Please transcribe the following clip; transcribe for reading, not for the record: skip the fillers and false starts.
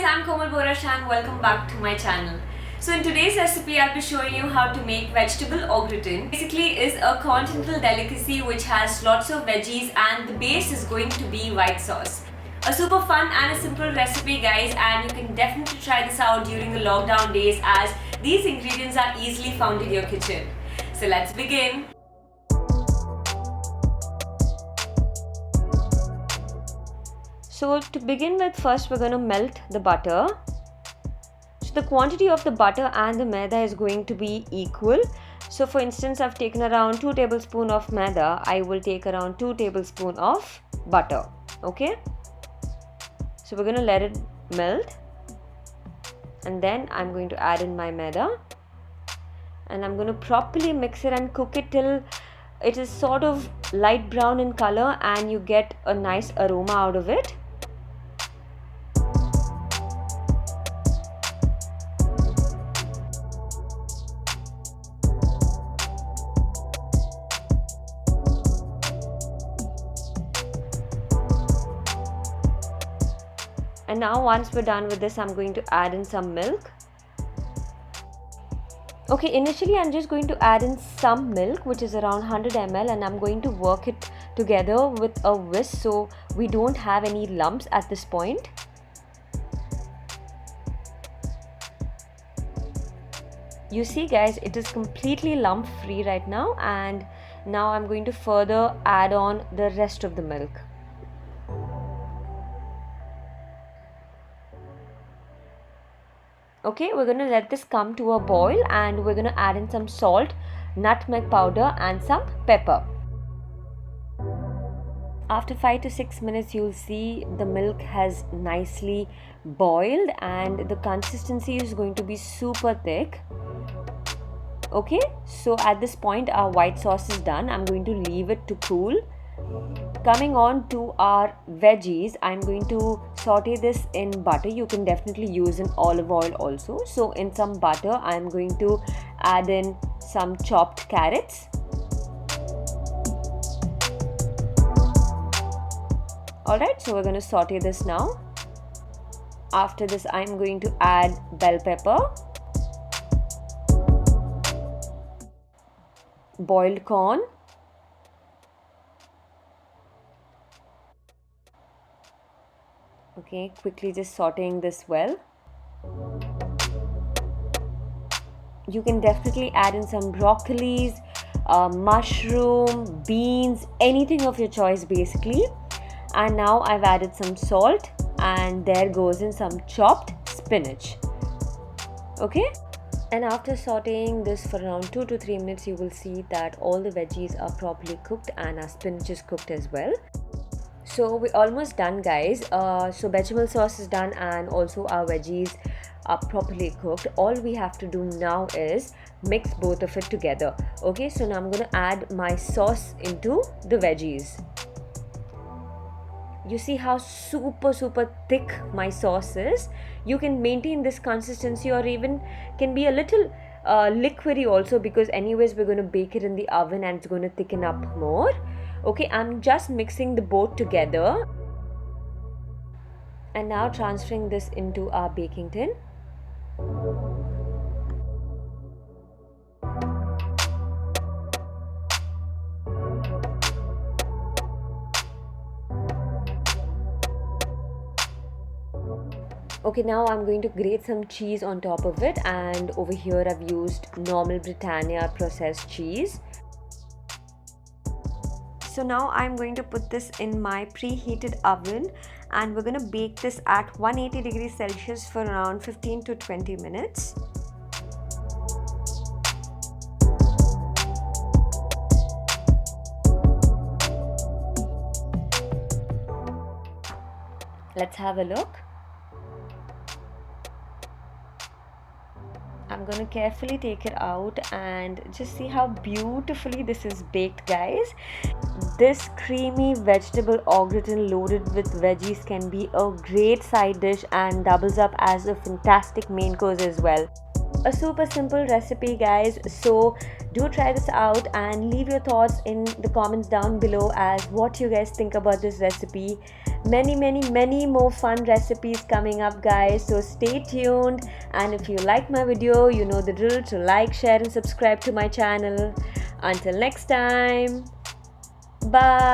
I'm Komal and welcome back to my channel. So in today's recipe, I'll be showing you how to make vegetable augratin. Basically is a continental delicacy which has lots of veggies and the base is going to be white sauce. A super fun and a simple recipe guys, and you can definitely try this out during the lockdown days as these ingredients are easily found in your kitchen. So let's begin. So to begin with, first we're going to melt the butter. So the quantity of the butter and the maida is going to be equal. So for instance, I've taken around 2 tablespoons of maida. I will take around 2 tablespoons of butter. Okay. So we're going to let it melt. And then I'm going to add in my maida. And I'm going to properly mix it and cook it till it is sort of light brown in color and you get a nice aroma out of it. And now once we're done with this, I'm going to add in some milk. Okay, initially I'm just going to add in some milk, which is around 100 ml, and I'm going to work it together with a whisk so we don't have any lumps at this point. You see guys, it is completely lump free right now, and now I'm going to further add on the rest of the milk. Okay, we're going to let this come to a boil and we're going to add in some salt, nutmeg powder and some pepper. After 5 to 6 minutes, you'll see the milk has nicely boiled and the consistency is going to be super thick. Okay, so at this point our white sauce is done. I'm going to leave it to cool. Coming on to our veggies, I'm going to saute this in butter. You can definitely use in olive oil also. So in some butter, I'm going to add in some chopped carrots. Alright, so we're going to saute this now. After this, I'm going to add bell pepper, boiled corn, okay, quickly just sauteing this well. You can definitely add in some broccolis, mushroom, beans, anything of your choice basically. And now I've added some salt and there goes in some chopped spinach. Okay. And after sauteing this for around 2 to 3 minutes, you will see that all the veggies are properly cooked and our spinach is cooked as well. So we're almost done guys. So bechamel sauce is done and also our veggies are properly cooked. All we have to do now is mix both of it together. Okay, so now I'm going to add my sauce into the veggies. You see how super thick my sauce is. You can maintain this consistency or even can be a little liquidy also, because anyways we're going to bake it in the oven and it's going to thicken up more. Okay, I'm just mixing the both together and now transferring this into our baking tin. Okay, now I'm going to grate some cheese on top of it, and over here I've used normal Britannia processed cheese. So now I'm going to put this in my preheated oven and we're going to bake this at 180 degrees Celsius for around 15 to 20 minutes. Let's have a look. I'm going to carefully take it out and just see how beautifully this is baked guys. This creamy vegetable augratin loaded with veggies can be a great side dish and doubles up as a fantastic main course as well. a super simple recipe, guys. So do try this out and leave your thoughts in the comments down below as what you guys think about this recipe. Many more fun recipes coming up, guys, so stay tuned. And if you like my video, you know the drill, to like, share and subscribe to my channel. Until next time, bye.